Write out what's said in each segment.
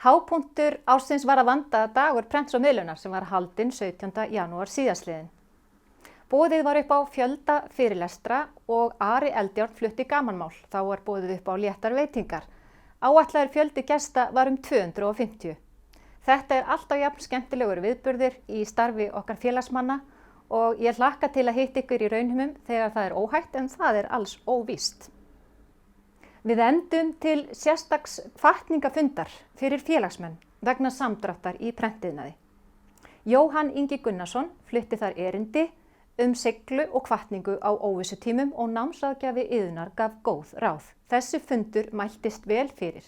Hápunktur ársins var að vanda dagur prents og miðlunar sem var haldinn 17. janúar síðastliðinn. Boðið var upp á fjölda fyrirlestra og Ari Eldjárn flutti gamanmál. Þá var boðið upp á léttar veitingar. Áætlaður fjöldi gesta var 250. Þetta er alltaf jafn skemmtilegur viðburðir í starfi okkar félagsmanna og ég hlakka til að hitta ykkur í raunheimum þegar það er óhætt en það er alls óvíst. Við endum til sérstaks hvatningafundar fyrir félagsmenn vegna samdráttar í prentiðnaði. Jóhann Ingi Gunnarsson flutti þar erindi siglu og hvatningu á óvissutímum og námsráðgjafi Iðunnar gaf góð ráð. Þessi fundur mæltist vel fyrir.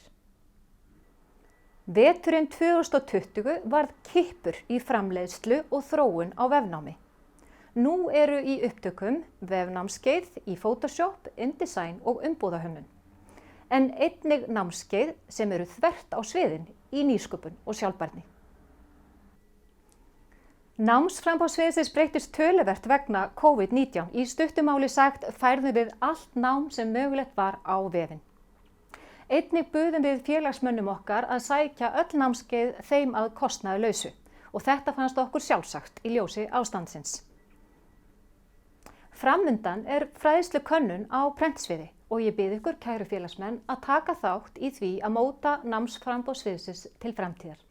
Veturinn 2020 varð kippur í framleiðslu og þróun á vefnámi. Nú eru í upptökum vefnámskeið í Photoshop, InDesign og umbúðahönnun. En einnig námskeið sem eru þvert á sviðin í nýsköpun og sjálfbærni. Námsframboð sviðsins breyttist töluvert vegna COVID-19. Í stuttu máli sagt færðum við allt nám sem mögulegt var á vefinn. Einnig buðum við félagsmönnum okkar að sækja öll námskeið þeim að kostnaðarlausu og þetta fannst okkur sjálfsagt í ljósi ástandsins. Framundan er fræðslukönnun á prentsviði og ég bið ykkur kæru félagsmenn að taka þátt í því að móta námsframboð sviðsins til framtíðar.